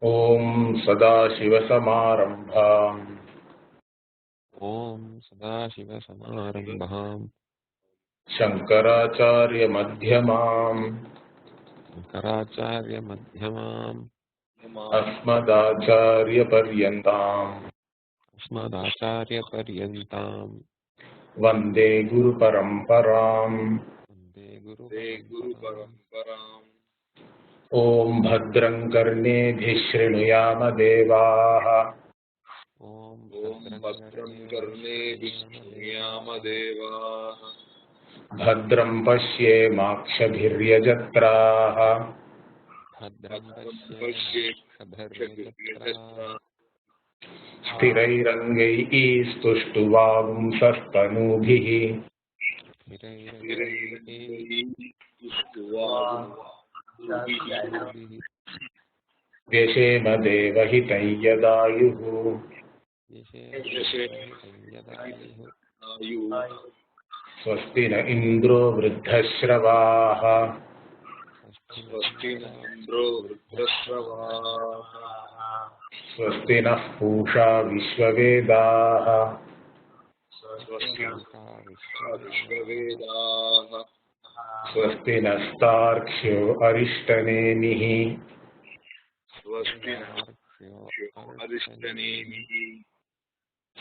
Om Sadashivasamārambhām Om Sadashivasamārambhām Shankaracharya Madhyamām Shankaracharya Madhyamām Asmadacharya Paryantam Asmadacharya Paryantam Vande Guru Paramparam. Vande Guru Paramparam. Om Bhadram Karnebhih Shrunuyama Devāः Om Bhadram Karnebhih Shrunuyama Devāः Bhadram Pashyemakshabhiryajatraः Bhadram Pashyemakshabhiryajatraः Sthirairangaiः stuštuvāgumsastanūbhih Vyashema devahitam yadāyuh Swasti na indro vruddhashravāः Swasti nः Pusa विश्ववेदाः Swasti nastarkshyo arishtनेमिः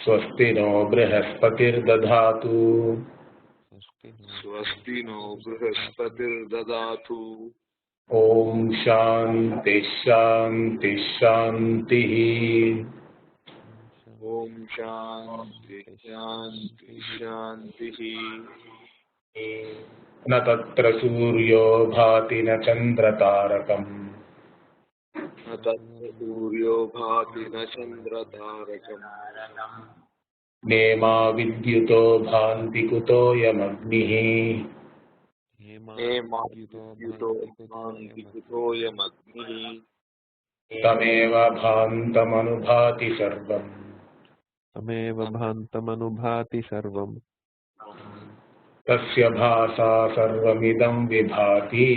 Swasti no brihaspatirdadhatu Om Shanti Shanti Shanti. Om Shanti Shanti Shanti. Na tatra suryo bhati na chandra tarakam. Na tatra suryo bhati na chandra tarakam. Nema vidyuto bhanti kuto yamagnihi. Nema vidyuto bhanti kuto yamagnihi. Tameva bhantamanubhati sarvam. Tameva bhantamanubhati sarvam. Tasya bhasa sarvamidam vibhati.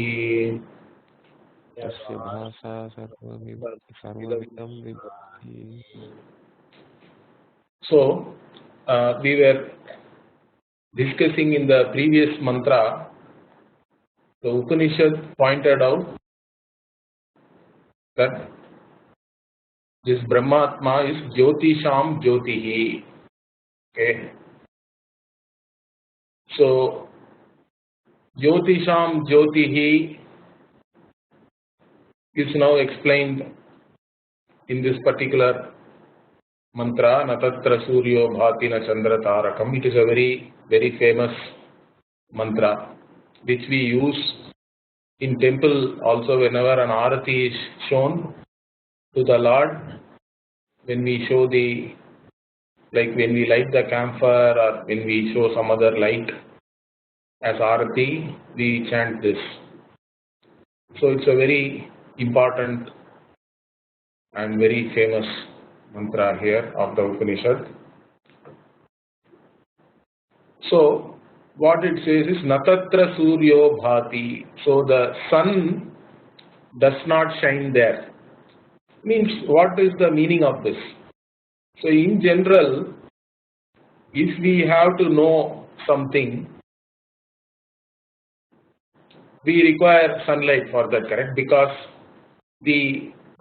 Tasya bhasa sarvamidam vibhati. So, we were discussing in the previous mantra, the Upanishad pointed out that this Brahmatma is Jyotisham Jyotihi. Okay. So, Jyotisham Jyotihi is now explained in this particular mantra, Natatra Suryo Bhati na Chandra Tarakam. It is a very, very famous mantra which we use in temple also whenever an arati is shown to the Lord. When we show the, like when we light the camphor or when we show some other light as arati, we chant this. So it's a very important and very famous mantra here of the Upanishad. So what it says is Natatra Suryo Bhati. So the sun does not shine there. Means what is the meaning of this? So in general, if we have to know something, we require sunlight for that, correct? Because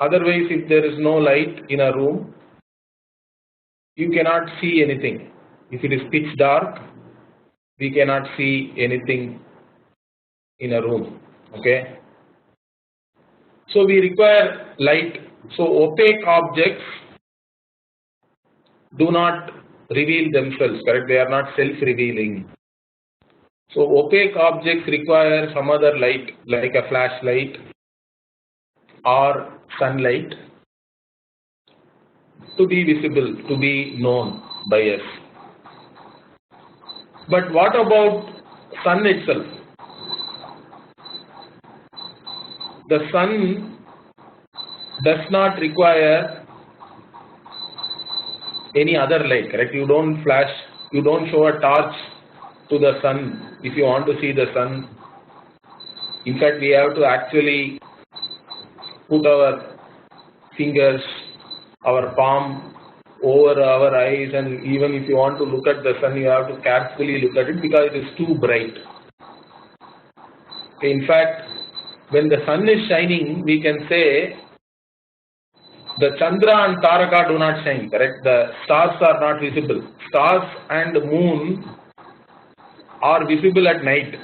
otherwise if there is no light in a room, you cannot see anything. If it is pitch dark, we cannot see anything in a room. Okay. So we require light. So opaque objects do not reveal themselves, correct? They are not self-revealing. So opaque objects require some other light, like a flashlight or sunlight, to be visible, to be known by us. But what about sun itself? The sun does not require any other light, correct? You don't flash, you don't show a torch to the sun if you want to see the sun. In fact, we have to actually put our fingers, our palm over our eyes, and even if you want to look at the sun, you have to carefully look at it because it is too bright. In fact, when the sun is shining, we can say the Chandra and Taraka do not shine, correct? The stars are not visible. Stars and moon are visible at night.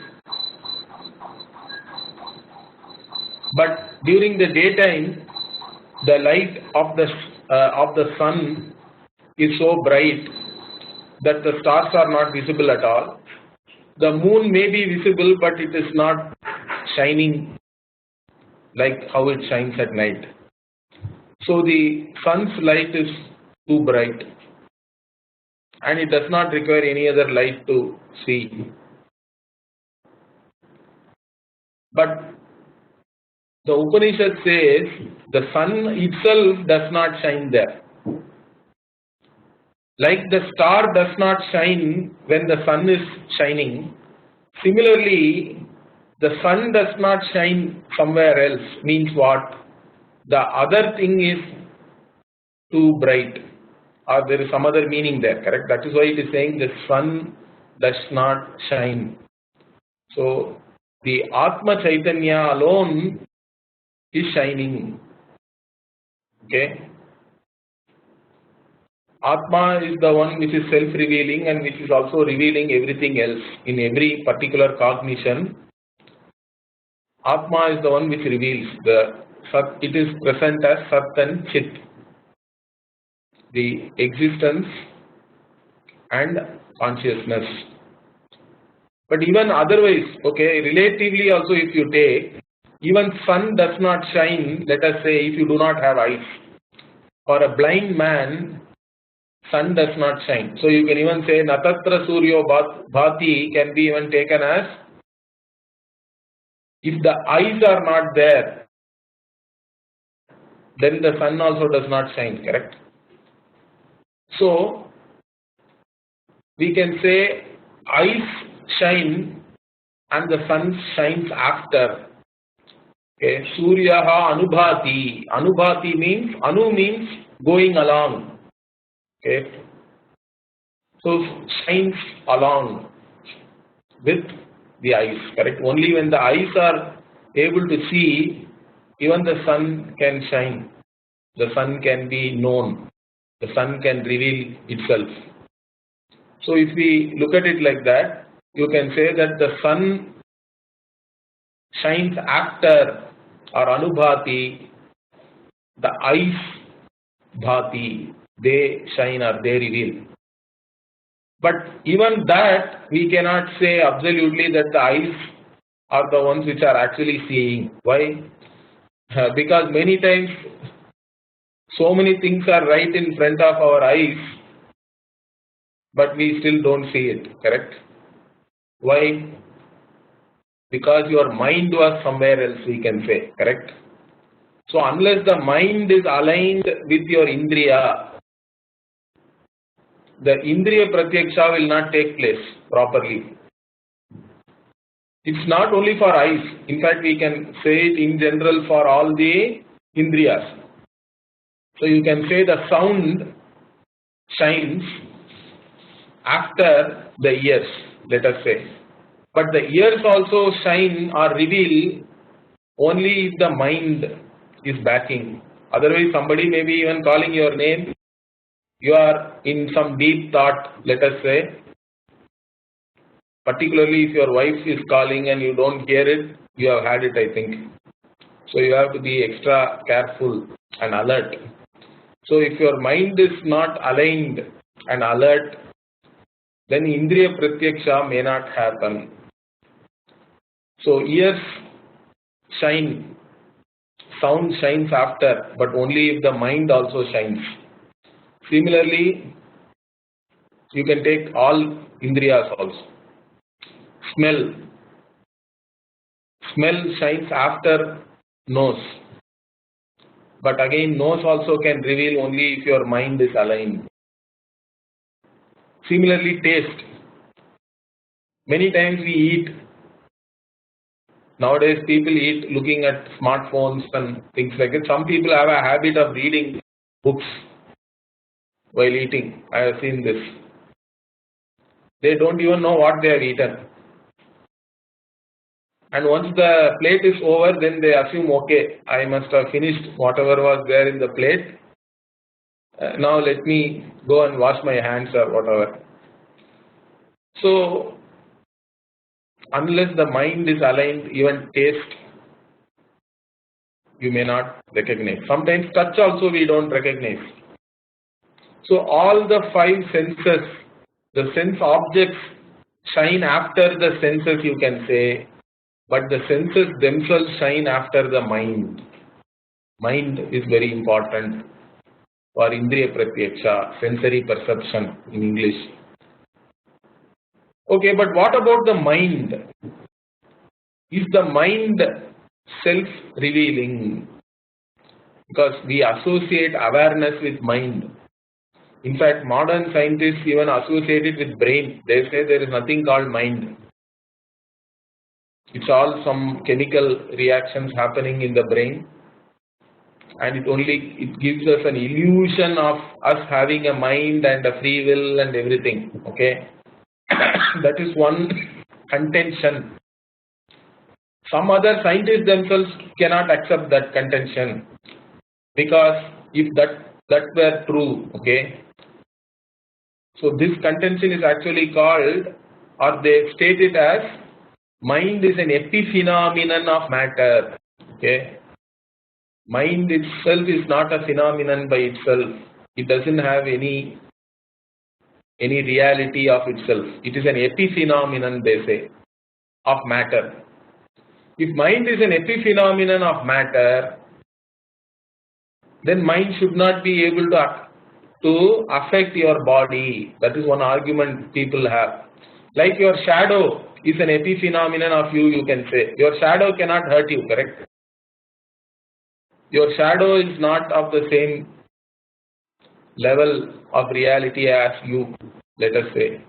But during the daytime, the light of the sun is so bright that the stars are not visible at all. The moon may be visible, but it is not shining like how it shines at night. So the sun's light is too bright, and it does not require any other light to see. But the Upanishad says the sun itself does not shine there. Like the star does not shine when the sun is shining, similarly, the sun does not shine somewhere else. Means what? The other thing is too bright, or there is some other meaning there, correct? That is why it is saying the sun does not shine. So, the Atma Chaitanya alone is shining. Okay? Atma is the one which is self-revealing and which is also revealing everything else in every particular cognition. Atma is the one which reveals the Sat. It is present as Sat and Chit, the existence and consciousness. But even otherwise, okay, relatively also if you take, even sun does not shine, let us say, if you do not have eyes. For a blind man, sun does not shine. So you can even say Natatra Suryo Bhati can be even taken as, if the eyes are not there, then the sun also does not shine, correct? So we can say eyes shine and the sun shines after. Okay, Suryaha Anubhati. Anubhati means, Anu means going along. Okay, so shines along with the eyes, correct? Only when the eyes are able to see, even the sun can shine. The sun can be known. The sun can reveal itself. So if we look at it like that, you can say that the sun shines after, or Anubhati, the eyes bhati, they shine or they reveal. But even that we cannot say absolutely that the eyes are the ones which are actually seeing. Why? Because many times so many things are right in front of our eyes, but we still don't see it, correct? Why? Because your mind was somewhere else, we can say, correct? So unless the mind is aligned with your indriya, the indriya pratyaksha will not take place properly. It's not only for eyes. In fact, we can say it in general for all the indriyas. So you can say the sound shines after the ears, let us say. But the ears also shine or reveal only if the mind is backing. Otherwise, somebody may be even calling your name. You are in some deep thought, let us say. Particularly if your wife is calling and you don't hear it, you have had it, I think. So you have to be extra careful and alert. So if your mind is not aligned and alert, then indriya pratyaksha may not happen. So ears shine, sound shines after, but only if the mind also shines. Similarly, you can take all indriyas also. Smell. Smell shines after nose. But again, nose also can reveal only if your mind is aligned. Similarly, taste. Many times we eat Nowadays, people eat looking at smartphones and things like that. Some people have a habit of reading books while eating. I have seen this. They don't even know what they have eaten. And once the plate is over, then they assume, okay, I must have finished whatever was there in the plate. Now let me go and wash my hands or whatever. So, unless the mind is aligned, even taste you may not recognize. Sometimes touch also we don't recognize. So all the five senses, the sense objects shine after the senses, you can say, but the senses themselves shine after the mind. Mind is very important for indriya pratyaksha, sensory perception in English. Okay, but what about the mind? Is the mind self-revealing? Because we associate awareness with mind. In fact, modern scientists even associate it with brain. They say there is nothing called mind. It's all some chemical reactions happening in the brain, and it gives us an illusion of us having a mind and a free will and everything. Okay, that is one contention. Some other scientists themselves cannot accept that contention, because if that were true, okay. So this contention is actually called, or they state it as, mind is an epiphenomenon of matter. Okay, mind itself is not a phenomenon by itself. It doesn't have any reality of itself. It is an epiphenomenon, they say, of matter. If mind is an epiphenomenon of matter, then mind should not be able to affect your body. That is one argument people have. Like your shadow is an epiphenomenon of you, you can say. Your shadow cannot hurt you, correct? Your shadow is not of the same level of reality as you, let us say.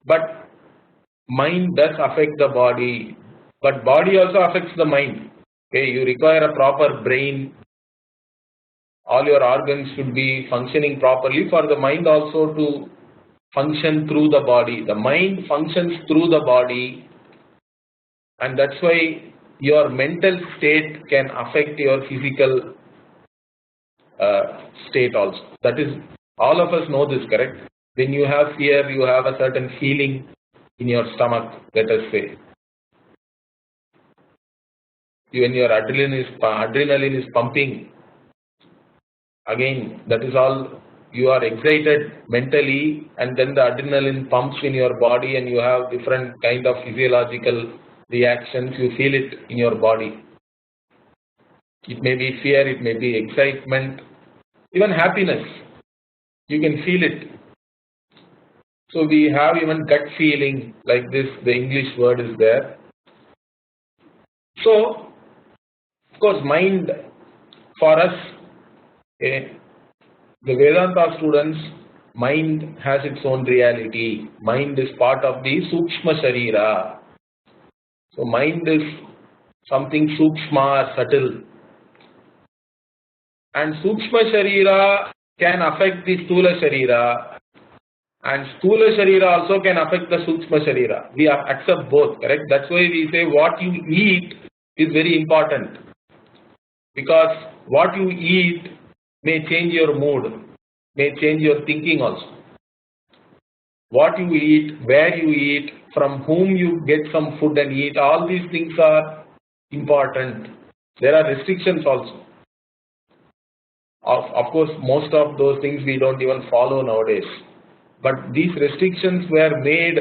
But mind does affect the body, but body also affects the mind. Okay, you require a proper brain. All your organs should be functioning properly for the mind also to function through the body. The mind functions through the body, and that's why your mental state can affect your physical state also. That is, all of us know this, correct? When you have fear, you have a certain feeling in your stomach, let us say. When your adrenaline is pumping, again, that is all, you are excited mentally, and then the adrenaline pumps in your body and you have different kind of physiological reactions. You feel it in your body. It may be fear, it may be excitement, even happiness. You can feel it. So we have even gut feeling, like this, the English word is there. So, of course, mind for us, the Vedanta students, mind has its own reality. Mind is part of the Sukshma Sharira. So mind is something Sukshma, subtle. And Sukshma Sharira can affect the Stula Sharira, and Stula Sharira also can affect the Sukshma Sharira. We accept both, correct? That's why we say what you eat is very important, because what you eat may change your mood, may change your thinking also. What you eat, where you eat, from whom you get some food and eat, all these things are important. There are restrictions also. Of course, most of those things we don't even follow nowadays. But these restrictions were made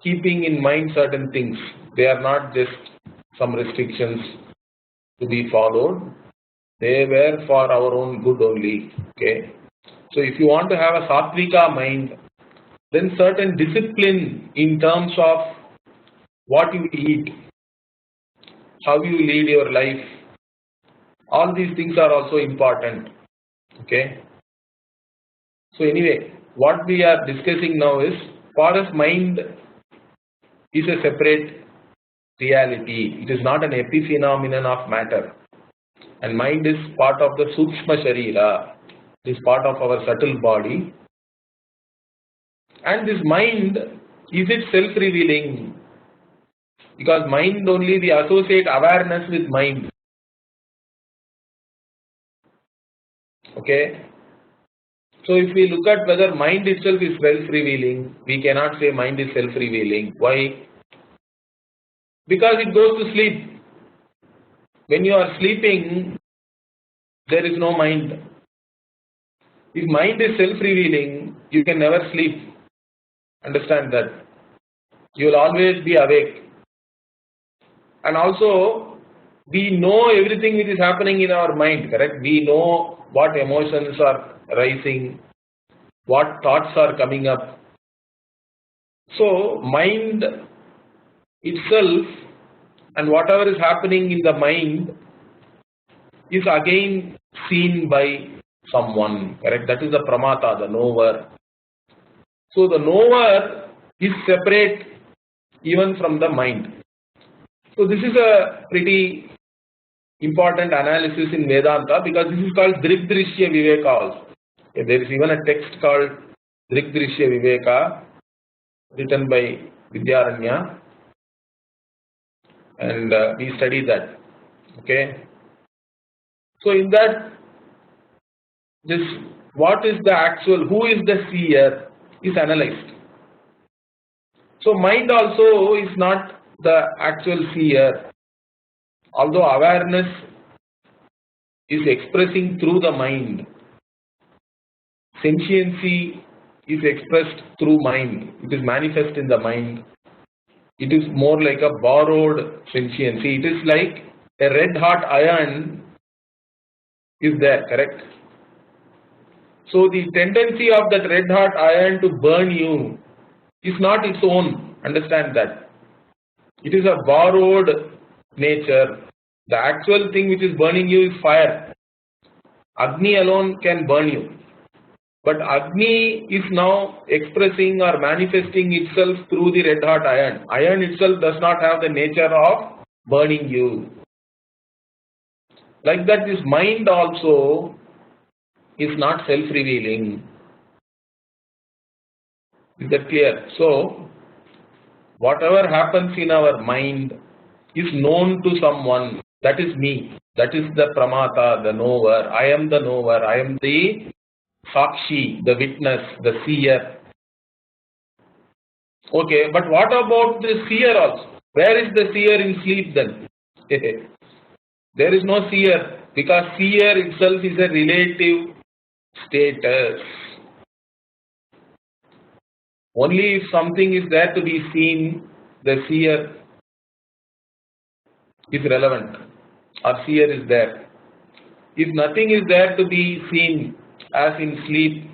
keeping in mind certain things. They are not just some restrictions to be followed. They were for our own good only. Okay. So if you want to have a sattvika mind, then certain discipline in terms of what you eat, how you lead your life, all these things are also important. Okay. So anyway, what we are discussing now is, for us mind is a separate reality. It is not an epiphenomenon of matter. And mind is part of the Sukshma Sharira. It is part of our subtle body. And this mind, is it self-revealing? Because mind only, we associate awareness with mind. Okay? So if we look at whether mind itself is self-revealing, we cannot say mind is self-revealing. Why? Because it goes to sleep. When you are sleeping, there is no mind. If mind is self-revealing, you can never sleep. Understand that. You will always be awake. And also, we know everything which is happening in our mind, correct? We know what emotions are rising, what thoughts are coming up. So, mind itself and whatever is happening in the mind is again seen by someone, correct? That is the pramata, the knower. So, the knower is separate even from the mind. So, this is a pretty important analysis in Vedanta because this is called Drigdrishya Viveka also. There is even a text called Drigdrishya Viveka written by Vidya, and we study that. Okay. So in that, this what is the actual, who is the seer is analyzed. So mind also is not the actual seer, although awareness is expressing through the mind. Sentiency is expressed through mind. It is manifest in the mind. It is more like a borrowed sentiency. It is like a red hot iron is there, correct? So the tendency of that red hot iron to burn you is not its own. Understand that. It is a borrowed nature. The actual thing which is burning you is fire. Agni alone can burn you. But Agni is now expressing or manifesting itself through the red hot iron. Iron itself does not have the nature of burning you. Like that, this mind also is not self-revealing. Is that clear? So, whatever happens in our mind is known to someone. That is me. That is the pramata, the knower. I am the knower. I am the sakshi, the witness, the seer. Okay, but what about the seer also? Where is the seer in sleep then? There is no seer because seer itself is a relative status. Only if something is there to be seen, the seer is relevant or seer is there. If nothing is there to be seen, as in sleep,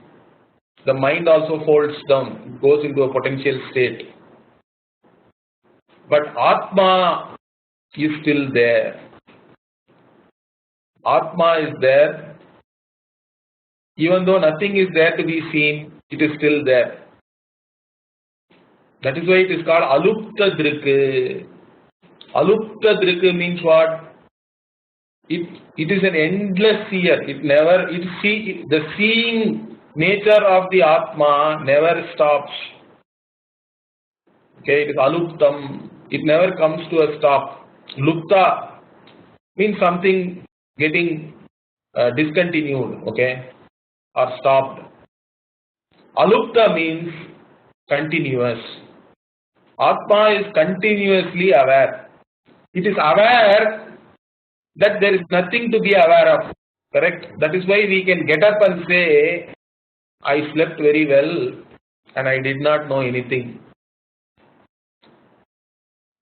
the mind also folds down, goes into a potential state. But Atma is still there. Atma is there. Even though nothing is there to be seen, it is still there. That is why it is called Alupta Drik. Alupta Drik means what? It is an endless seer. The seeing nature of the Atma never stops. Okay, it is aluptam. It never comes to a stop. Lupta means something getting discontinued, okay, or stopped. Alupta means continuous. Atma is continuously aware. It is aware that there is nothing to be aware of, correct? That is why we can get up and say, I slept very well and I did not know anything.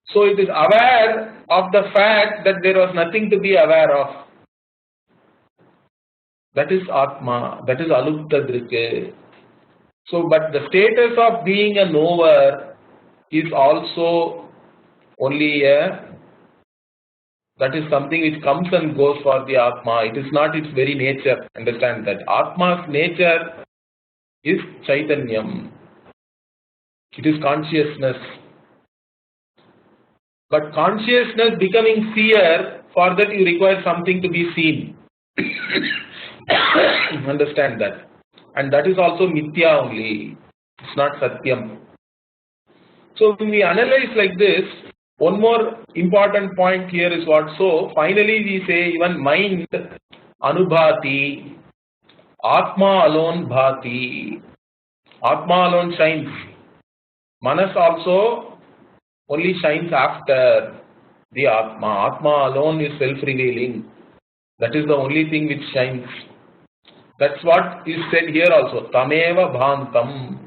So it is aware of the fact that there was nothing to be aware of. That is Atma, that is Alupta Drike. So, but the status of being a knower is also only that is something which comes and goes for the Atma. It is not its very nature. Understand that. Atma's nature is Chaitanyam. It is consciousness. But consciousness becoming seer, for that you require something to be seen. Understand that. And that is also mithya only. It's not satyam. So when we analyze like this, one more important point here is what? So finally we say even mind anubhati, atma alone bhati. Atma alone shines. Manas also only shines after the Atma. Atma alone is self-revealing. That is the only thing which shines. That's what is said here also. Tameva bhantam.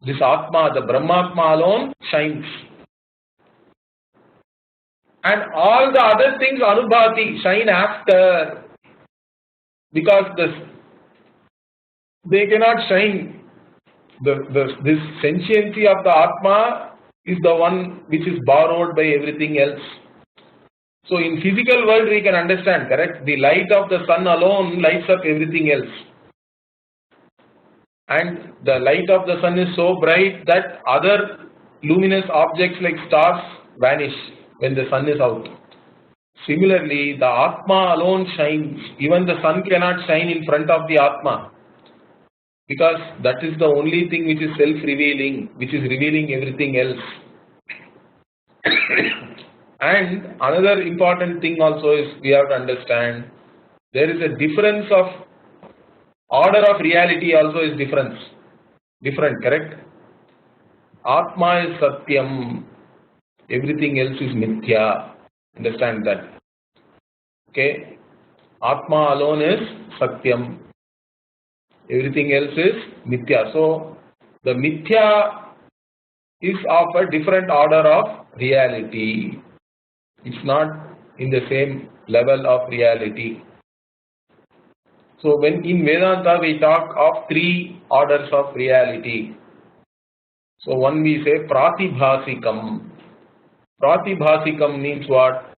This Atma, the Brahmatma alone shines. And all the other things anubhati shine after. Because they cannot shine. This sentiency of the Atma is the one which is borrowed by everything else. So in physical world we can understand, correct? The light of the sun alone lights up everything else. And the light of the sun is so bright that other luminous objects like stars vanish when the sun is out. Similarly, the Atma alone shines. Even the sun cannot shine in front of the Atma. Because that is the only thing which is self-revealing, which is revealing everything else. And another important thing also is we have to understand, there is a difference of order of reality also is different, correct? Atma is satyam, everything else is mithya. Understand that. Okay? Atma alone is satyam. Everything else is mithya. So, the mithya is of a different order of reality. It's not in the same level of reality. So, when in Vedanta we talk of three orders of reality. So, one we say pratibhasikam. Pratibhasikam means what?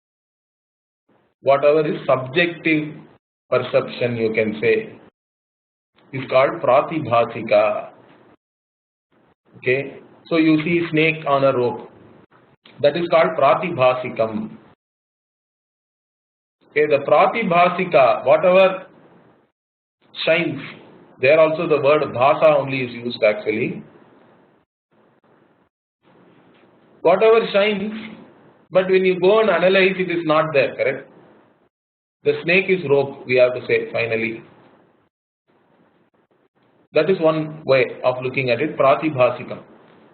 Whatever is subjective perception, you can say, is called pratibhasika. Okay, so you see snake on a rope. That is called pratibhasikam. Okay, the pratibhasika, whatever shines, there also the word bhasa only is used actually. Whatever shines, but when you go and analyze, it is not there, correct? The snake is rope, we have to say finally. That is one way of looking at it, pratibhasikam.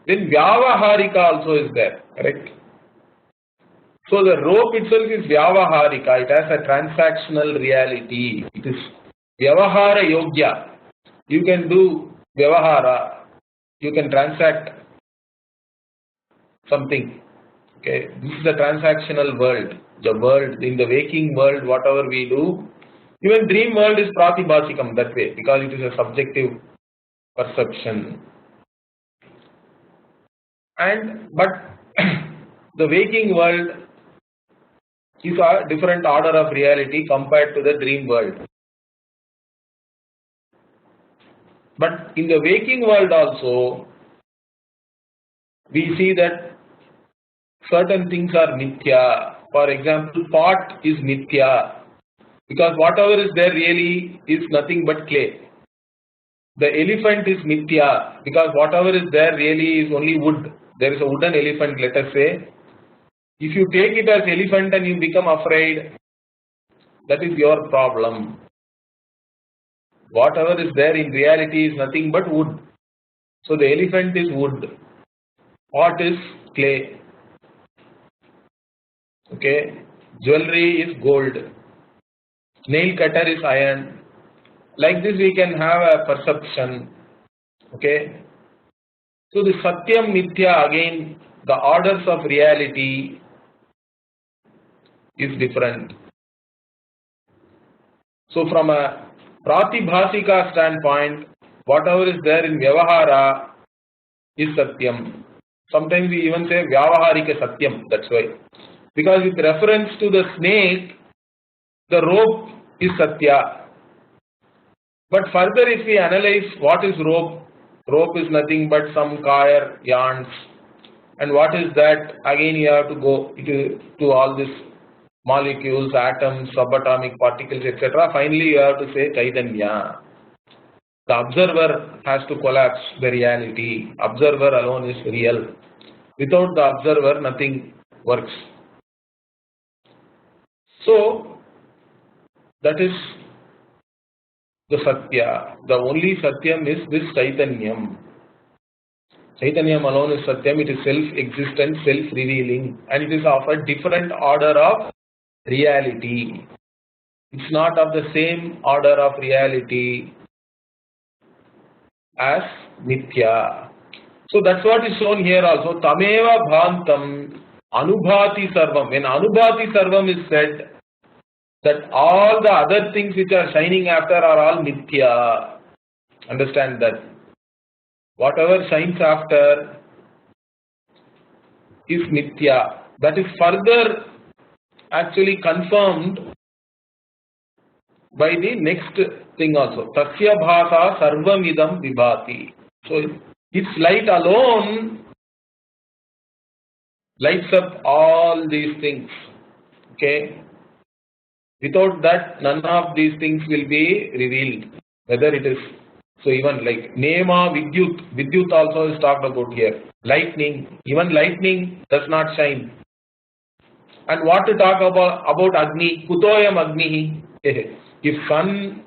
Then vyavaharika also is there, correct? So the rope itself is vyavaharika, it has a transactional reality. It is vyavahara yogya. You can do vyavahara, you can transact something. Okay, this is the transactional world. The world, in the waking world, whatever we do, even dream world is pratibhasikam that way, because it is a subjective perception. But the waking world is a different order of reality compared to the dream world. But in the waking world also, we see that certain things are mithya. For example, pot is mithya, because whatever is there really is nothing but clay. The elephant is mithya, because whatever is there really is only wood. There is a wooden elephant, let us say. If you take it as elephant and you become afraid, that is your problem. Whatever is there in reality is nothing but wood. So the elephant is wood, pot is clay. Okay, jewelry is gold, nail cutter is iron. Like this we can have a perception. Okay, so the satyam mithya, again the orders of reality is different. So from a pratibhasika standpoint, whatever is there in vyavahara is satyam. Sometimes we even say vyavaharika satyam, that's why. Because with reference to the snake, the rope is satya. But further if we analyze what is rope, rope is nothing but some kaya yarns And what is that? Again you have to go to all these molecules, atoms, subatomic particles, etc. Finally you have to say Chaitanya. The observer has to collapse the reality. Observer alone is real. Without the observer, nothing works. So, that is the Satya. The only Satyam is this Chaitanyam. Chaitanyam alone is Satyam. It is self-existent, self-revealing, and it is of a different order of reality. It's not of the same order of reality as Nitya. So that's what is shown here also. Tameva bhantam anubhati sarvam. When anubhati sarvam is said, that all the other things which are shining after are all Nitya. Understand that. Whatever shines after is Nitya. That is further actually confirmed by the next thing also. Tasya bhasa sarvamidam vibhati. So its light alone lights up all these things. Okay. Without that, none of these things will be revealed. Whether it is, so even like Nema Vidyut. Vidyut also is talked about here. Lightning. Even lightning does not shine. And what to talk about Agni? Kutoyam Agni. If sun,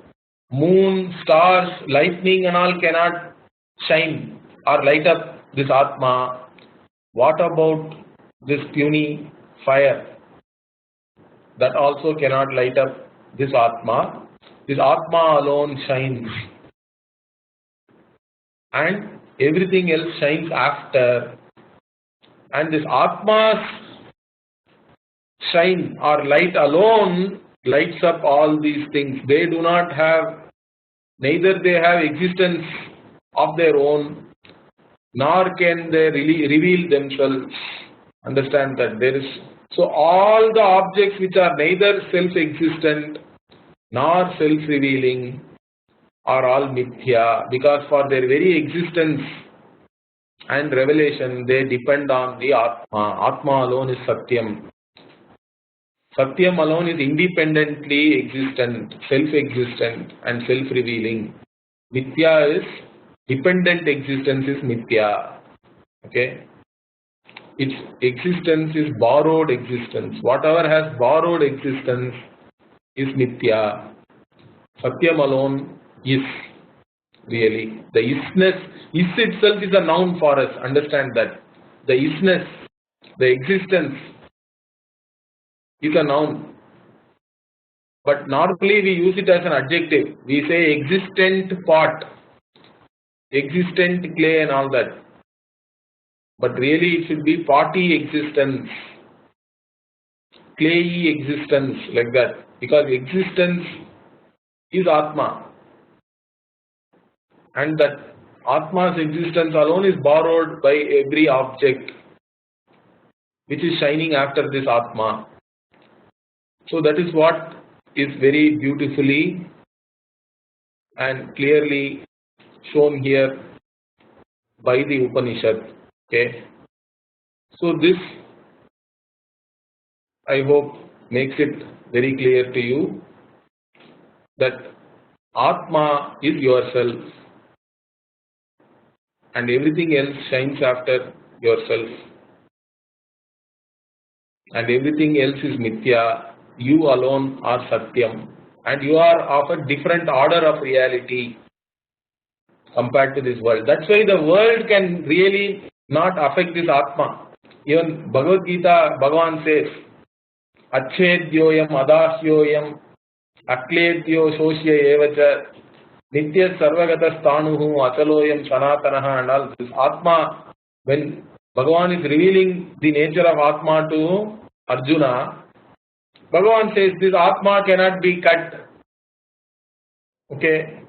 moon, stars, lightning and all cannot shine or light up this Atma, what about this puny fire? That also cannot light up this Atma. This Atma alone shines. And everything else shines after. And this Atma's shine or light alone lights up all these things. They do not have, neither they have existence of their own, nor can they really reveal themselves. Understand that there is, so all the objects which are neither self-existent nor self-revealing are all Mithya, because for their very existence and revelation they depend on the Atma. Atma alone is Satyam. Satyam alone is independently existent, self-existent and self-revealing. Mithya is dependent existence is Mithya. Okay? Its existence is borrowed existence. Whatever has borrowed existence is Mithya. Satyam alone is really. The isness, is itself is a noun for us. Understand that. The isness, the existence is a noun. But normally we use it as an adjective. We say existent pot, existent clay and all that. But really it should be potty existence, clayey existence, like that. Because existence is Atma. And that Atma's existence alone is borrowed by every object which is shining after this Atma. So that is what is very beautifully and clearly shown here by the Upanishad. Okay. So this, I hope, makes it very clear to you that Atma is yourself and everything else shines after yourself. And everything else is Mithya. You alone are Satyam. And you are of a different order of reality compared to this world. That's why the world can really not affect this Atma. Even Bhagavad Gita, Bhagavan says, Achedyoyam, Adasyoyam, Akledyo, Soshya Evacha, Nitya Sarvagata Stanuhu, Achaloyam, Sanatanaha, and all this Atma. When Bhagavan is revealing the nature of Atma to Arjuna, Bhagavan says this Atma cannot be cut. Okay?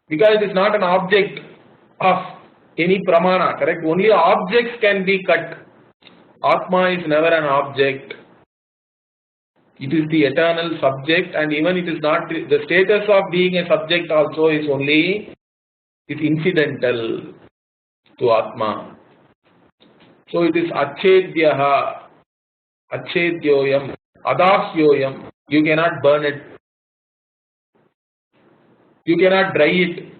Because it is not an object of any pramana, correct? Only objects can be cut. Atma is never an object. It is the eternal subject, and even it is not, the status of being a subject also is only, is incidental to Atma. So it is achedyaha, achedyoyam, adasyoyam. You cannot burn it. You cannot dry it.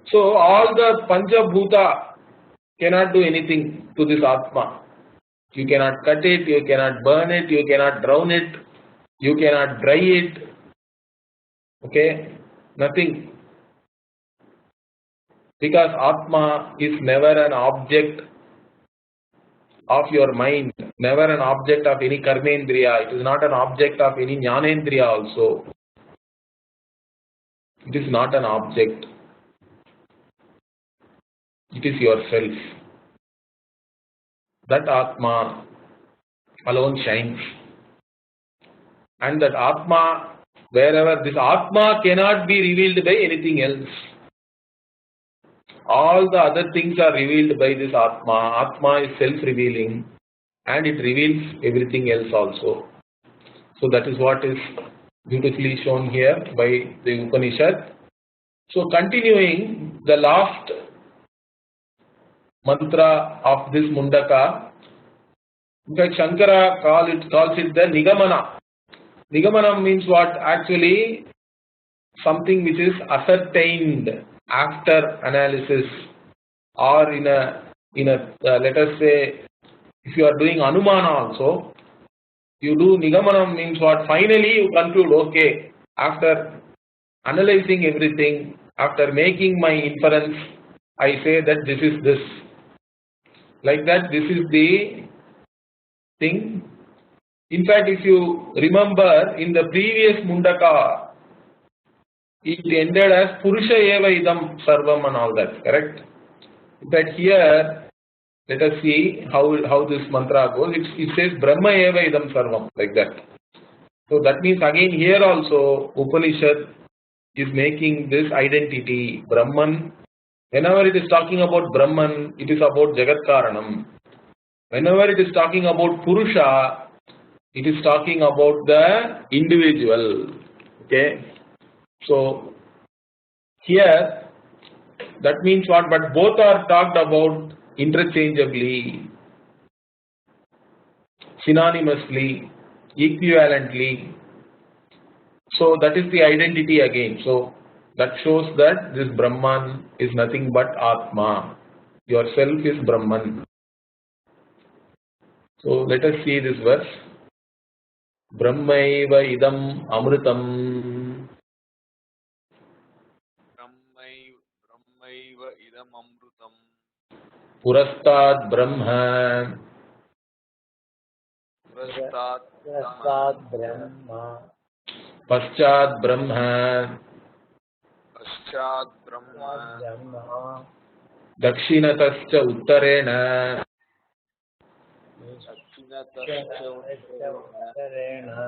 So all the Panchabhuta cannot do anything to this Atma. You cannot cut it, you cannot burn it, you cannot drown it, you cannot dry it. Okay? Nothing. Because Atma is never an object of your mind, never an object of any karmendriya. It is not an object of any jnanendriya also. It is not an object. It is yourself. That Atma alone shines. And that Atma, wherever this Atma cannot be revealed by anything else. All the other things are revealed by this Atma. Atma is self-revealing and it reveals everything else also. So that is what is beautifully shown here by the Upanishad. So continuing the last mantra of this Mundaka, in fact Shankara calls it the Nigamana. Nigamana means what? Actually something which is ascertained after analysis, or in a let us say, if you are doing Anumana also, you do Nigamana means what? Finally you conclude, okay, after analyzing everything, after making my inference, I say that this is this. Like that, this is the thing. In fact, if you remember in the previous Mundaka, it ended as Purusha eva idam sarvam and all that, correct? In fact, here, let us see how this mantra goes. It says Brahma eva idam sarvam, like that. So that means again here also Upanishad is making this identity, Brahman. Whenever it is talking about Brahman, it is about Jagat Karanam. Whenever it is talking about Purusha, it is talking about the individual. Okay. So here that means what? But both are talked about interchangeably, synonymously, equivalently. So that is the identity again. So that shows that this Brahman is nothing but Atma. Yourself is Brahman. So let us see this verse. Brahmaiva idam amrutam. Brahmaiva idam amrutam. Purastad Brahma. Purastad Brahma. Paschad Brahma. Paschad Brahma. Dakshinatascha uttarena. Dakshinatascha uttarena.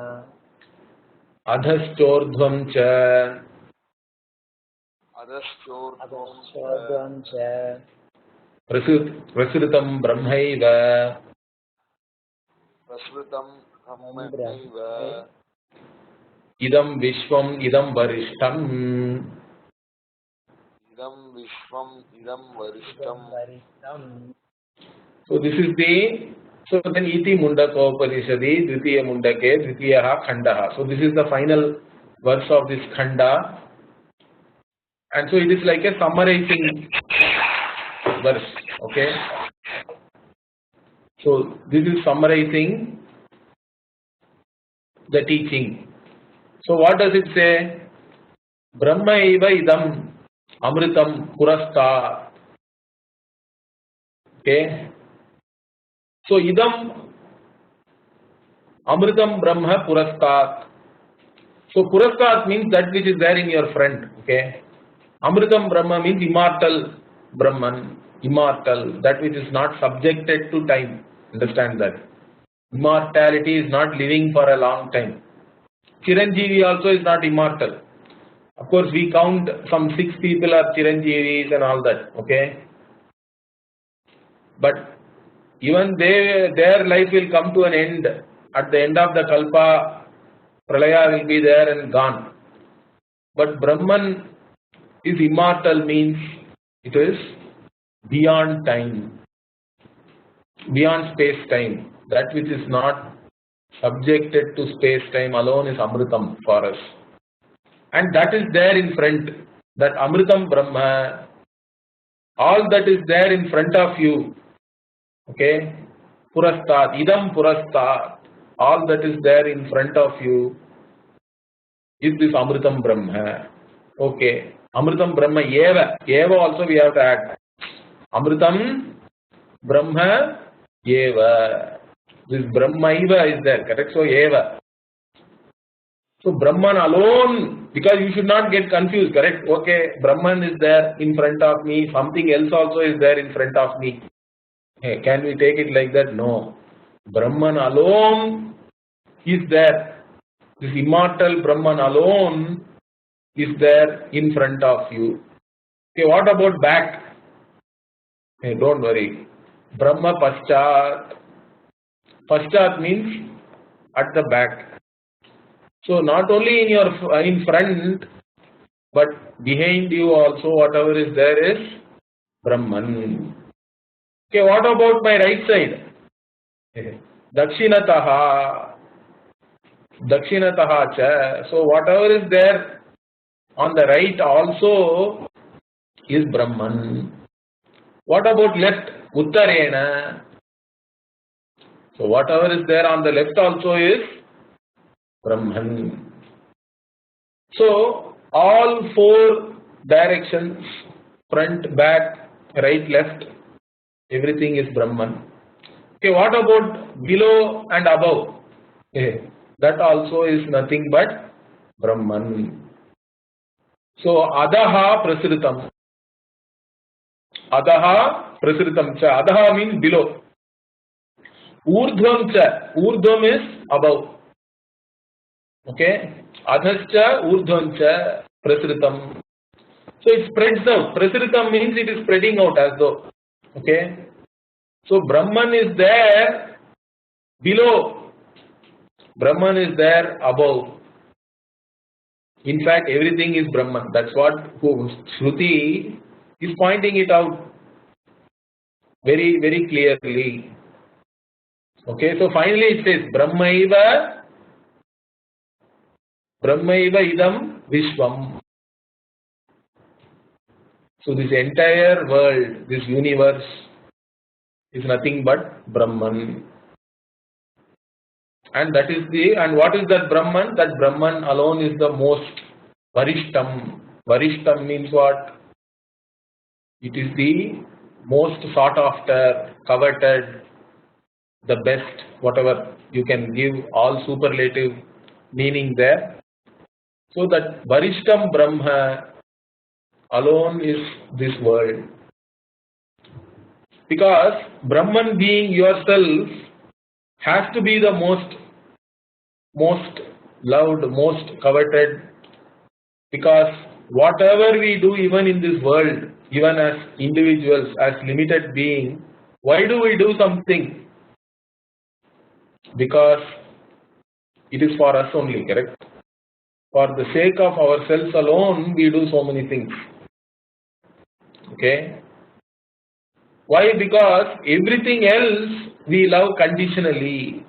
Adhaschordhvam cha. Adhaschordhvam cha. Prasrutam Brahmaiva. Prasrutam Brahmaiva. Idam Vishwam Idam Varishtam. Idam Vishwam Idam Varishtam. So this is the, so then iti Mundakopanishadi, Dvitiya Mundake, Dvitiyaha Khandaha. So this is the final verse of this Khanda. And so it is like a summarizing verse. Okay. So this is summarizing the teaching. So what does it say? Brahma eva idam amritam purasthat. Okay. So idam amritam Brahma purasthat. So purasthat means that which is there in your front. Okay. Amritam Brahma means immortal Brahman, immortal, that which is not subjected to time. Understand that. Immortality is not living for a long time. Chiranjeevi also is not immortal. Of course, we count some 6 people are Chiranjeevis and all that. Okay. But even their life will come to an end. At the end of the Kalpa, Pralaya will be there and gone. But Brahman is immortal means it is beyond time, beyond space-time. That which is not subjected to space-time alone is Amritam for us. And that is there in front. That Amritam Brahma, all that is there in front of you. Okay? Purastat, idam purastat, all that is there in front of you is this Amritam Brahma. Okay. Amritam Brahma eva. Eva also we have to add. Amritam Brahma eva. This Brahma eva is there, correct? So eva. So Brahman alone, because you should not get confused, correct? Okay, Brahman is there in front of me, something else also is there in front of me. Hey, can we take it like that? No. Brahman alone is there. This immortal Brahman alone is there in front of you. Okay, what about back? Hey, don't worry. Brahma Paschat. Paschat means at the back. So not only in your in front, but behind you also, whatever is there is Brahman. Okay, what about my right side? Dakshinataha. Dakshinataha cha. So whatever is there on the right also is Brahman. What about left? Uttarena. So whatever is there on the left also is Brahman. So all four directions, front, back, right, left, everything is Brahman. Okay, what about below and above? Okay, that also is nothing but Brahman. So Adaha Prasritam. Adaha Prasritam cha. Adaha means below. Urdhvam cha. Urdhvam is above. Okay. Adhascha Urdhvam cha Prasritam. So it spreads out. Prasritam means it is spreading out as though. Okay. So Brahman is there below. Brahman is there above. In fact, everything is Brahman. That's what Shruti is pointing it out very, very clearly. Okay, so finally it says Brahmaiva idam Vishwam. So this entire world, this universe is nothing but Brahman. And that is and what is that Brahman? That Brahman alone is the most Varishtam. Varishtam means what? It is the most sought after, coveted, the best, whatever you can give, all superlative meaning there. So that Varishtam Brahma alone is this world. Because Brahman being yourself has to be the most loved, most coveted, because whatever we do even in this world, even as individuals, as limited beings, why do we do something? Because it is for us only, correct? For the sake of ourselves alone, we do so many things. Okay? Why? Because everything else we love conditionally.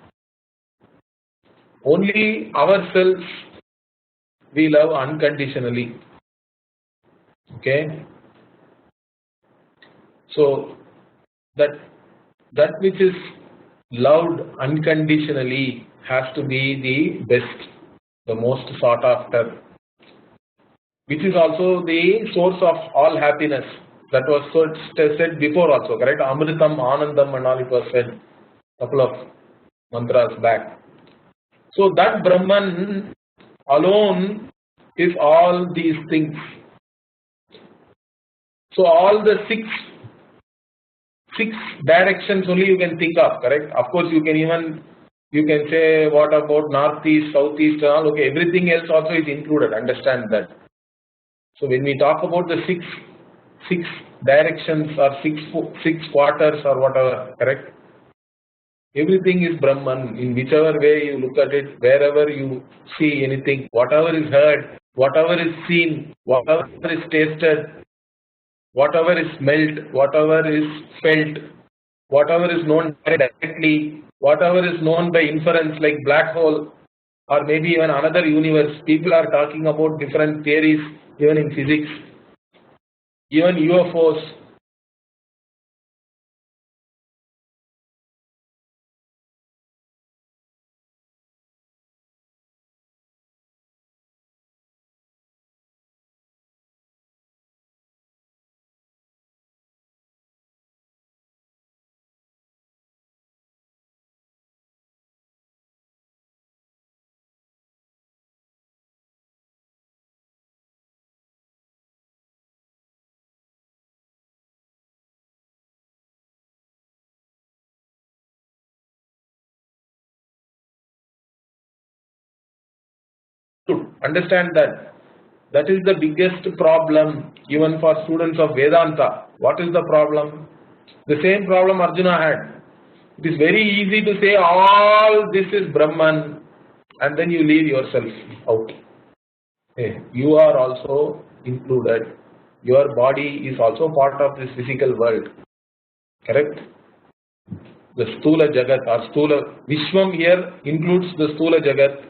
Only ourselves we love unconditionally. Okay? So that which is loved unconditionally has to be the best, the most sought after, which is also the source of all happiness. That was said before also, correct? Amritam, Anandam and all it was said a couple of mantras back. So that Brahman alone is all these things. So all the six directions only you can think of, correct? Of course you can say what about northeast, southeast and all, okay, everything else also is included, understand that. So when we talk about the six directions or six quarters or whatever, correct? Everything is Brahman. In whichever way you look at it, wherever you see anything, whatever is heard, whatever is seen, whatever is tasted, whatever is smelt, whatever is felt, whatever is known directly, whatever is known by inference like black hole or maybe even another universe. People are talking about different theories even in physics, even UFOs. Understand that. That is the biggest problem even for students of Vedanta. What is the problem? The same problem Arjuna had. It is very easy to say all this is Brahman and then you leave yourself out. Hey, you are also included. Your body is also part of this physical world. Correct? The Stula Jagat or Stula Vishwam here includes the Stula Jagat,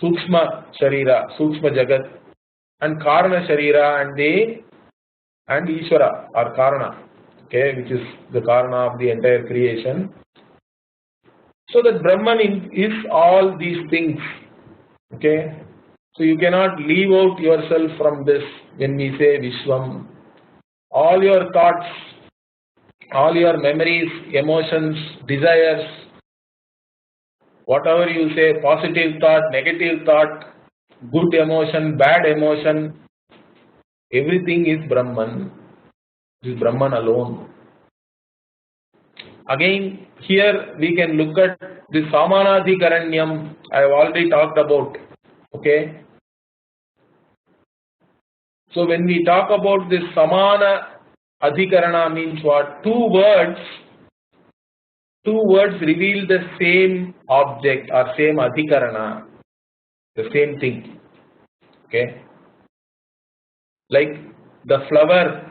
Sukshma Sharira, Sukshma Jagat, and Karana Sharira and Isvara or Karana, okay, which is the Karana of the entire creation. So that Brahman is all these things, okay. So you cannot leave out yourself from this when we say Vishwam. All your thoughts, all your memories, emotions, desires, whatever you say, positive thought, negative thought, good emotion, bad emotion, everything is Brahman. It is Brahman alone. Again, here we can look at the Samanadhikaranyam I have already talked about. Okay. So when we talk about this Samana Adhikarana means what? Two words reveal the same object or same Adhikarana, the same thing. Okay. Like the flower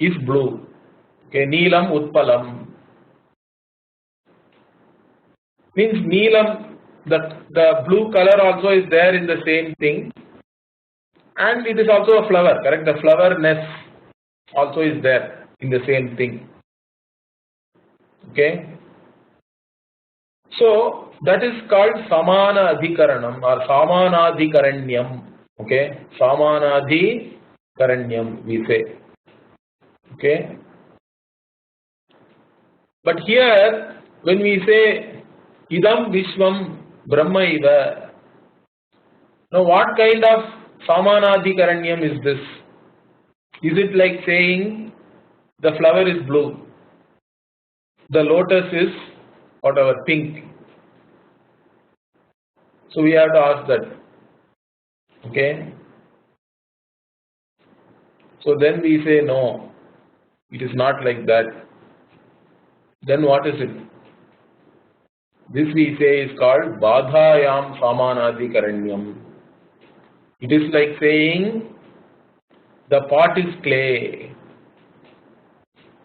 is blue. Okay. Neelam Utpalam. Means Neelam, the blue color also is there in the same thing. And it is also a flower, correct? The flowerness also is there in the same thing. Okay. So that is called Samana Adhikaranam or Samanadhikaranyam. Okay. Samanadhikaranyam we say. Okay. But here when we say Idam Vishwam Brahmaiva, now what kind of Samanadhikaranyam is this? Is it like saying the flower is blue, the lotus is whatever, pink? So we have to ask that. Okay. So then we say no, it is not like that. Then what is it? This we say is called Badhayam Samanadhikaranyam. It is like saying the pot is clay,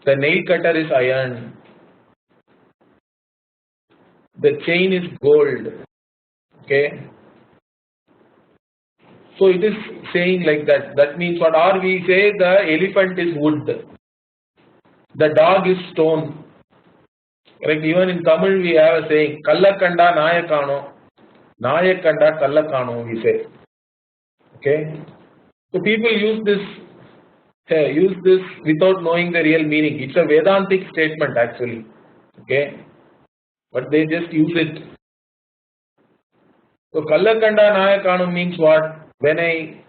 the nail cutter is iron, the chain is gold. Okay. So it is saying like that. That means what? Or we say the elephant is wood, the dog is stone. Correct? Even in Tamil we have a saying, Kallakanda Nayakano, Nayakanda Kallakano, we say. Okay. So people use this without knowing the real meaning. It's a Vedantic statement actually. Okay. But they just use it. So Kallakanda Nayakano means what? When I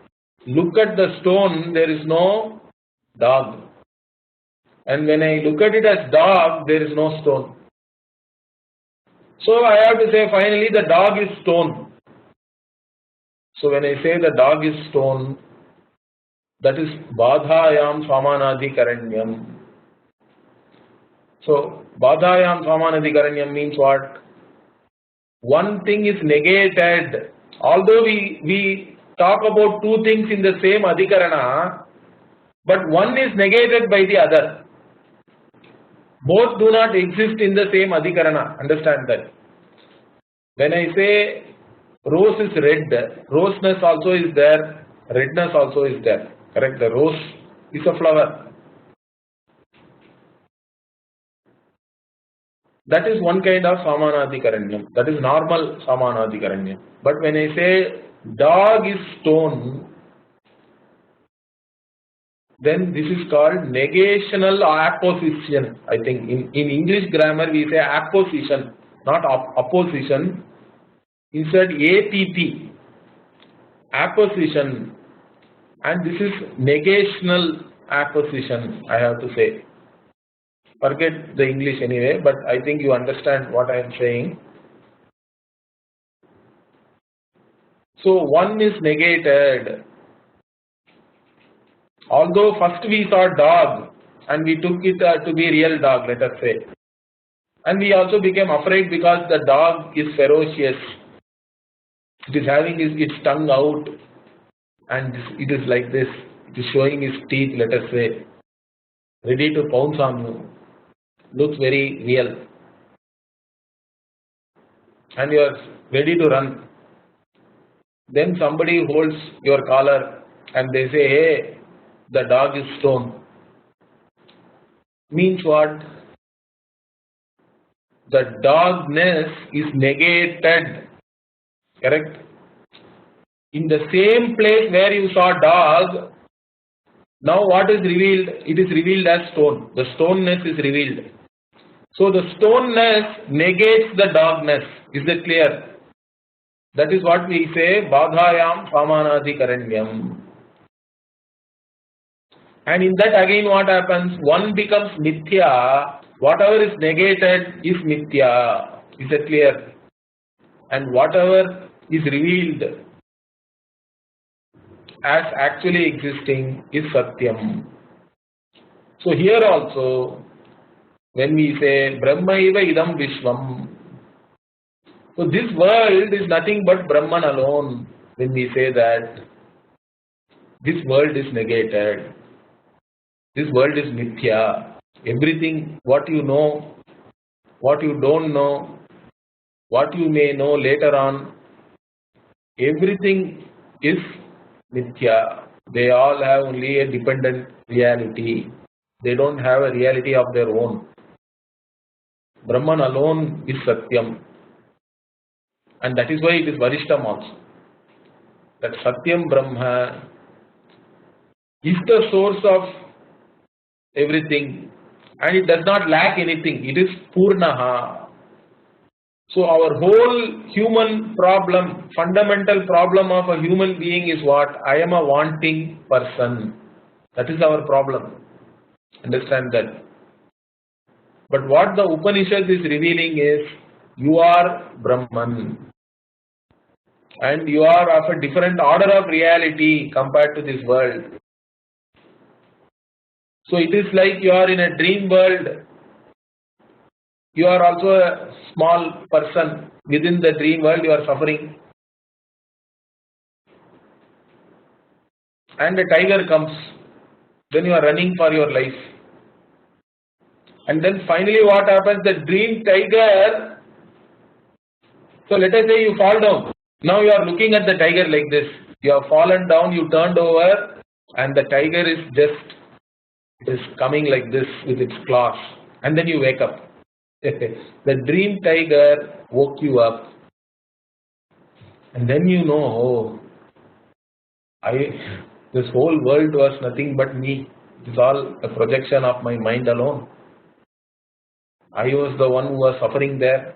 look at the stone, there is no dog. And when I look at it as dog, there is no stone. So I have to say finally the dog is stone. So when I say the dog is stone, that is Badhayam Samanadhikaranyam. So Badhayam Samanadhikaranyam means what? One thing is negated. Although we talk about two things in the same Adhikarana, but one is negated by the other. Both do not exist in the same adhikarana. Understand that. When I say rose is red, roseness also is there, redness also is there. Correct? The rose is a flower. That is one kind of samanadhikaranyam. That is normal samanadhikaranyam. But when I say dog is stone, then this is called negational apposition. I think in English grammar we say apposition, not opposition. Instead APP, apposition, and this is negational apposition, I have to say. Forget the English anyway, but I think you understand what I am saying. So one is negated. Although first we saw dog and we took it to be real dog, let us say. And we also became afraid because the dog is ferocious. It is having its tongue out and it is like this. It is showing its teeth, let us say, ready to pounce on you. Looks very real. And you are ready to run. Then somebody holds your collar and they say, hey, the dog is stone. Means what? The dogness is negated. Correct? In the same place where you saw dog, now what is revealed? It is revealed as stone. The stoneness is revealed. So the stoneness negates the dogness. Is that clear? That is what we say, Badhayam Samanadhikaranyam. And in that again what happens? One becomes Mithya. Whatever is negated is Mithya. Is that clear? And whatever is revealed as actually existing is Satyam. So here also, when we say Brahmaiva idam Vishwam, so this world is nothing but Brahman alone. When we say that, this world is negated. This world is Mithya. Everything, what you know, what you don't know, what you may know later on, everything is Mithya. They all have only a dependent reality. They don't have a reality of their own. Brahman alone is Satyam. And that is why it is Varishtam also. That Satyam Brahma is the source of everything. And it does not lack anything. It is Purnaha. So our whole human problem, fundamental problem of a human being is what? I am a wanting person. That is our problem. Understand that. But what the Upanishad is revealing is, you are Brahman. And you are of a different order of reality compared to this world. So it is like you are in a dream world. You are also a small person. Within the dream world you are suffering. And a tiger comes. Then you are running for your life. And then finally what happens? The dream tiger. So let us say you fall down. Now you are looking at the tiger like this. You have fallen down, you turned over, and the tiger is coming like this with its claws. And then you wake up. The dream tiger woke you up. And then you know, this whole world was nothing but me. It is all a projection of my mind alone. I was the one who was suffering there.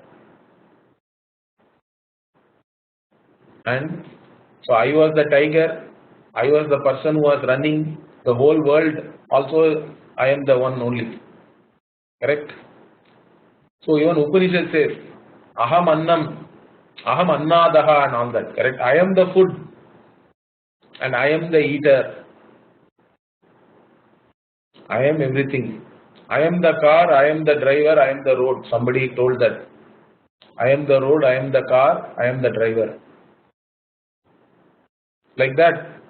And so I was the tiger, I was the person who was running the whole world, also I am the one only. Correct? So even Upanishad says, Aham Annam, Aham Annadaha and all that. Correct? I am the food and I am the eater. I am everything. I am the car, I am the driver, I am the road. Somebody told that. I am the road, I am the car, I am the driver. Like that.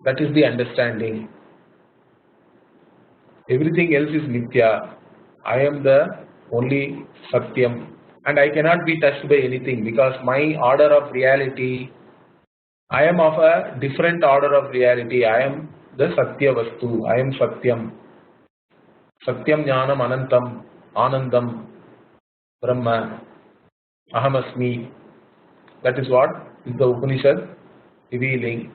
That is the understanding. Everything else is Mithya. I am the only Satyam. And I cannot be touched by anything because my order of reality, I am of a different order of reality. I am the Satya Vastu. I am Satyam. Satyam Jnanam Anantam Anandam Brahma Ahamasmi. That is what is the Upanishad revealing.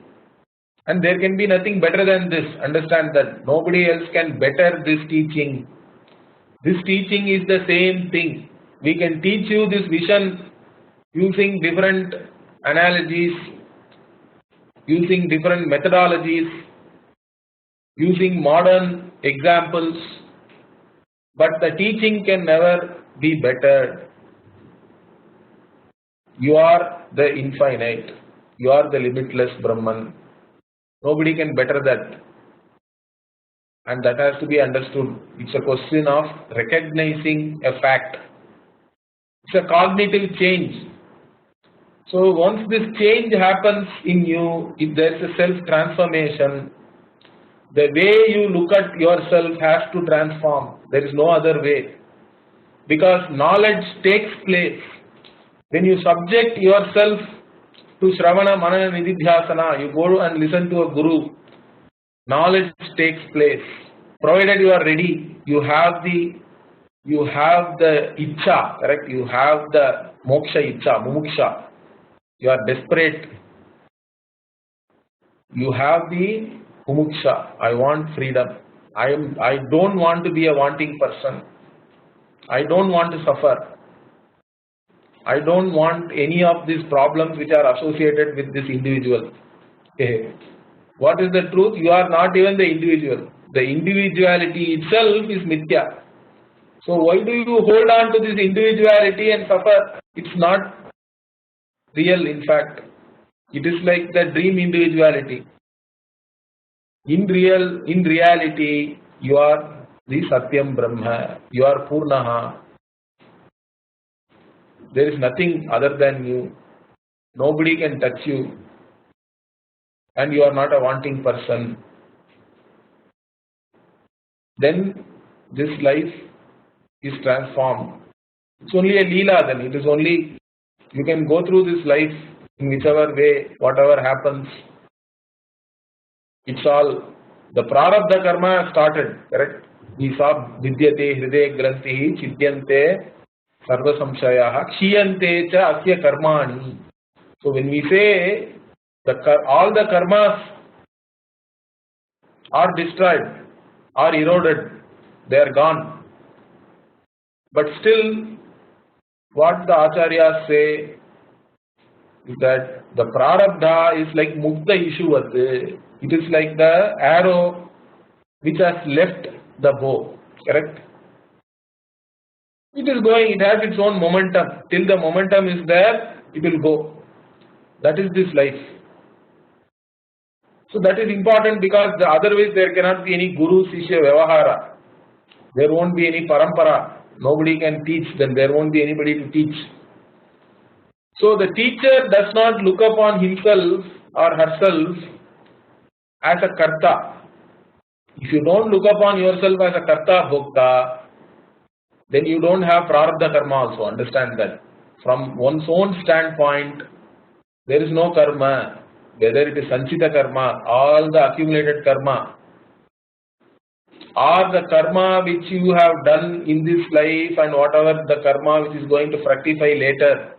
And there can be nothing better than this. Understand that nobody else can better this teaching. This teaching is the same thing. We can teach you this vision using different analogies, using different methodologies, using modern examples, but the teaching can never be bettered. You are the infinite. You are the limitless Brahman. Nobody can better that. And that has to be understood. It's a question of recognizing a fact. It's a cognitive change. So once this change happens in you, if there's a self-transformation, the way you look at yourself has to transform. There is no other way. Because knowledge takes place. When you subject yourself to Shravana, Manana, Nididhyasana, you go and listen to a guru, knowledge takes place. Provided you are ready, you have the Icha, correct? You have the Moksha Icha, Mumuksha. You are desperate. You have the Mumuksha. I want freedom. I don't want to be a wanting person. I don't want to suffer. I don't want any of these problems which are associated with this individual. What is the truth? You are not even the individual. The individuality itself is Mithya. So why do you hold on to this individuality and suffer? It's not real, in fact. It is like the dream individuality. In reality, you are the Satyam Brahma. You are Purnaha. There is nothing other than you. Nobody can touch you. And you are not a wanting person. Then this life is transformed. It's only a Leela then. It is only, you can go through this life in whichever way, whatever happens. It's all, the Prarabdha Karma has started, correct? We saw Vidyate, Hriday, Grantihi, Chidyante, Sarva Samshayaha, Kshiyante cha Asya Karmani. So when we say all the karmas are destroyed, are eroded, they are gone. But still, what the Acharyas say is that the Prarabdha is like Mukta Ishuvat. It is like the arrow which has left the bow, correct? It is going, it has its own momentum. Till the momentum is there, it will go. That is this life. So that is important because otherwise there cannot be any Guru Sishya Vyavahara. There won't be any Parampara. Nobody can teach, then there won't be anybody to teach. So the teacher does not look upon himself or herself as a Karta. If you don't look upon yourself as a Karta Bhokta, then you don't have Prarabdha Karma also. Understand that. From one's own standpoint, there is no karma. Whether it is Sanchita Karma, all the accumulated karma, or the karma which you have done in this life and whatever the karma which is going to fructify later,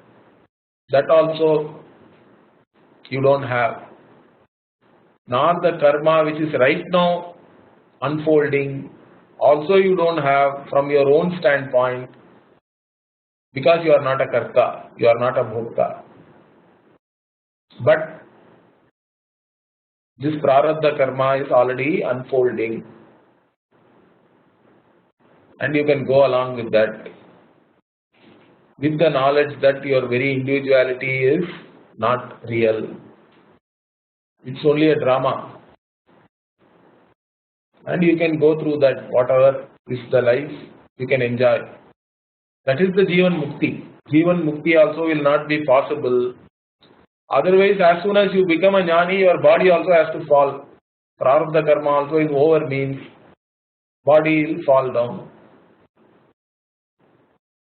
that also you don't have. Nor the karma which is right now unfolding, also you don't have from your own standpoint, because you are not a karta, you are not a bhokta. But this prarabdha karma is already unfolding, and you can go along with that, with the knowledge that your very individuality is not real. It's only a drama. And you can go through that, whatever is the life, you can enjoy. That is the Jivan Mukti. Jivan Mukti also will not be possible. Otherwise, as soon as you become a jnani, your body also has to fall. Prarabdha karma also is over means body will fall down.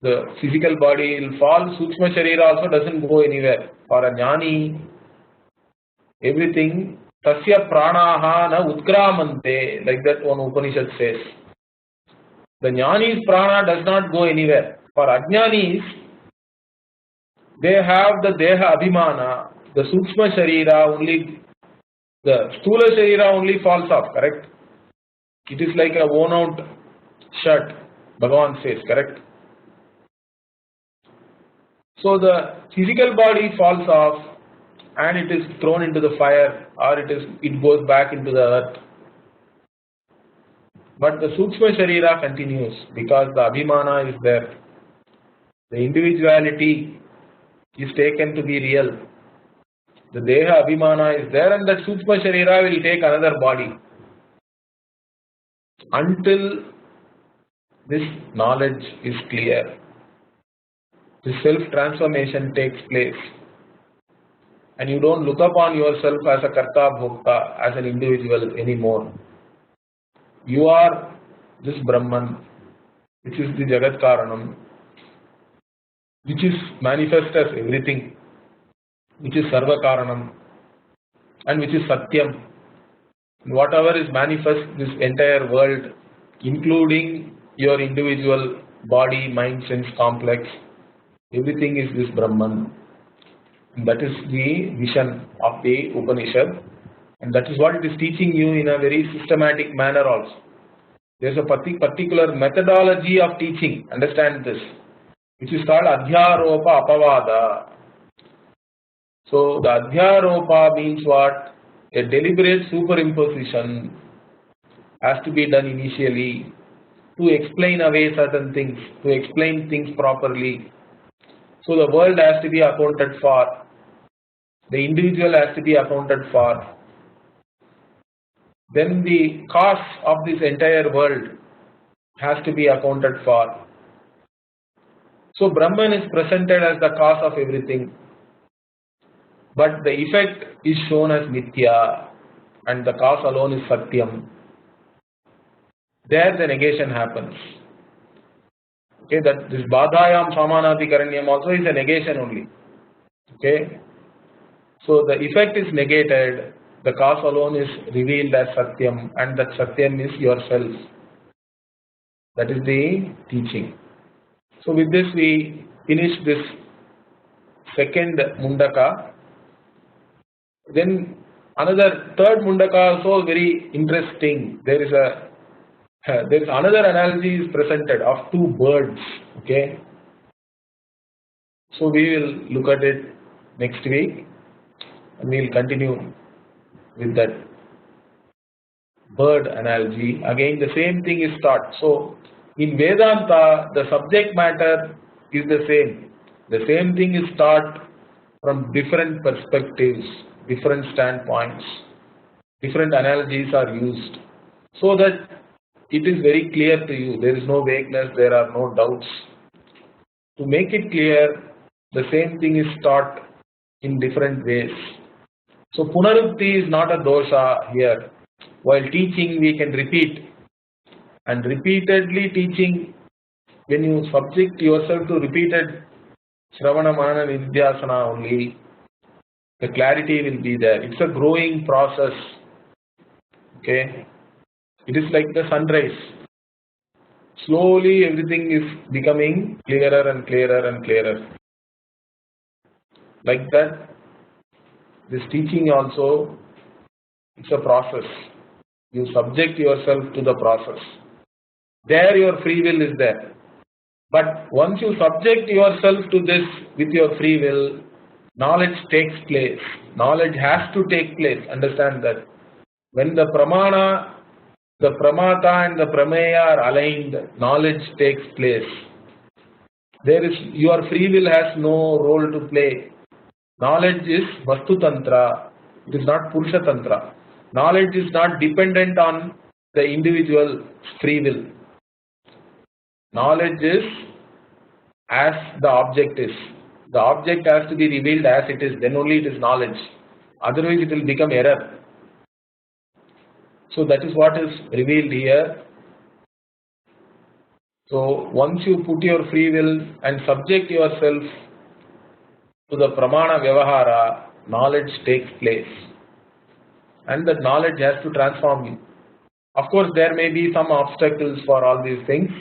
The physical body will fall. Sukshma Sharira also doesn't go anywhere. For a jnani, everything tasya pranaha na utkramante, like that one Upanishad says. The jnani's prana does not go anywhere. For ajnanis, they have the deha abhimana, the sukshma sharira only, the stula sharira only falls off, correct? It is like a worn out shirt, Bhagavan says, correct? So the physical body falls off and it is thrown into the fire, or it goes back into the earth. But the sukshma sharira continues because the abhimana is there. The individuality is taken to be real. The deha abhimana is there and the sukshma sharira will take another body. Until this knowledge is clear, the self-transformation takes place. And you don't look upon yourself as a karta bhokta, as an individual anymore. You are this Brahman, which is the Jagat Karanam, which is manifest as everything, which is Sarva Karanam, and which is Satyam. Whatever is manifest, this entire world, including your individual body, mind, sense complex, everything is this Brahman. And that is the vision of the Upanishad, and that is what it is teaching you in a very systematic manner also. There is a particular methodology of teaching, understand this, which is called Adhyaropa Apavada. So the Adhyaropa means what? A deliberate superimposition has to be done initially to explain away certain things, to explain things properly. So the world has to be accounted for. The individual has to be accounted for. Then the cause of this entire world has to be accounted for. So Brahman is presented as the cause of everything. But the effect is shown as Nitya and the cause alone is Satyam. There the negation happens. Okay, that this Badhayam Samanati Karanyam also is a negation only. Okay. So the effect is negated, the cause alone is revealed as Satyam, and that Satyam is yourself. That is the teaching. So with this we finish this second Mundaka. Then another third Mundaka also very interesting. There is another analogy is presented of two birds. Okay. So we will look at it next week. And we will continue with that bird analogy. Again, the same thing is taught. So, in Vedanta, the subject matter is the same. The same thing is taught from different perspectives, different standpoints, different analogies are used, so that it is very clear to you. There is no vagueness, there are no doubts. To make it clear, the same thing is taught in different ways. So Punarukti is not a dosha here. While teaching we can repeat, and repeatedly teaching, when you subject yourself to repeated Shravana Manana Nidhyasana only, the clarity will be there. It's a growing process. Okay, it is like the sunrise. Slowly everything is becoming clearer and clearer and clearer. Like that, this teaching also, it's a process. You subject yourself to the process. There your free will is there. But once you subject yourself to this with your free will, knowledge takes place. Knowledge has to take place. Understand that. When the pramana, the pramata and the prameya are aligned, knowledge takes place. Your free will has no role to play. Knowledge is Vastu Tantra, it is not Purusha Tantra. Knowledge is not dependent on the individual free will. Knowledge is as the object is. The object has to be revealed as it is, then only it is knowledge. Otherwise it will become error. So that is what is revealed here. So once you put your free will and subject yourself to the pramana vyavahara, knowledge takes place. And that knowledge has to transform you. Of course, there may be some obstacles for all these things.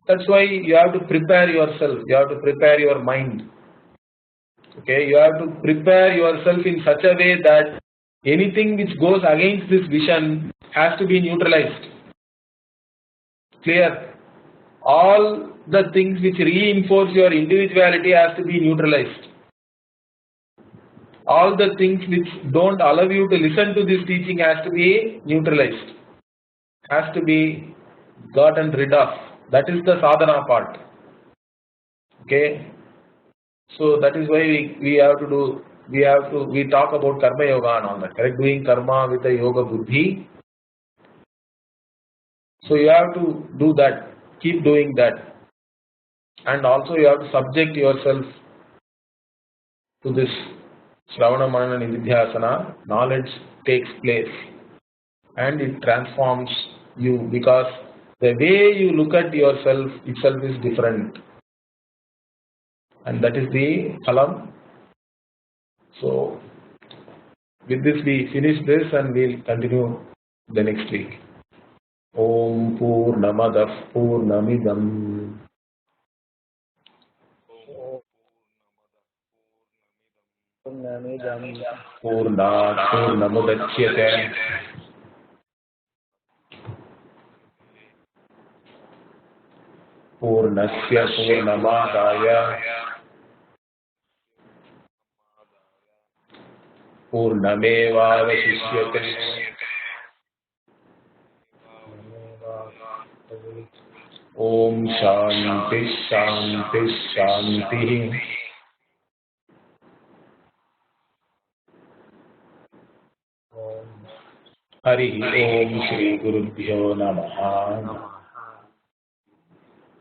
That's why you have to prepare yourself. You have to prepare your mind. Okay, you have to prepare yourself in such a way that anything which goes against this vision has to be neutralized. Clear? All the things which reinforce your individuality has to be neutralized. All the things which don't allow you to listen to this teaching has to be neutralized. Has to be gotten rid of. That is the sadhana part. Okay. So that is why we have to do, we talk about karma yoga and all that, correct? Doing karma with a yoga buddhi. So you have to do that, keep doing that. And also you have to subject yourself to this Shravana Manana Nididhyasana. Knowledge takes place and it transforms you because the way you look at yourself itself is different. And that is the phalam. So with this we finish this and we'll continue the next week. Om Purnamadah Purnamidam Purnat Purnamudachyate Purnasya Purnamadaya Purnamevavasishyate. Om Shanti Shanti Shanti. Hari Om Shri Gurubhyo Namaha.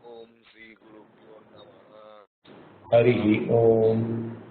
Om Sri Guru Pyo Namaha. Hari Om.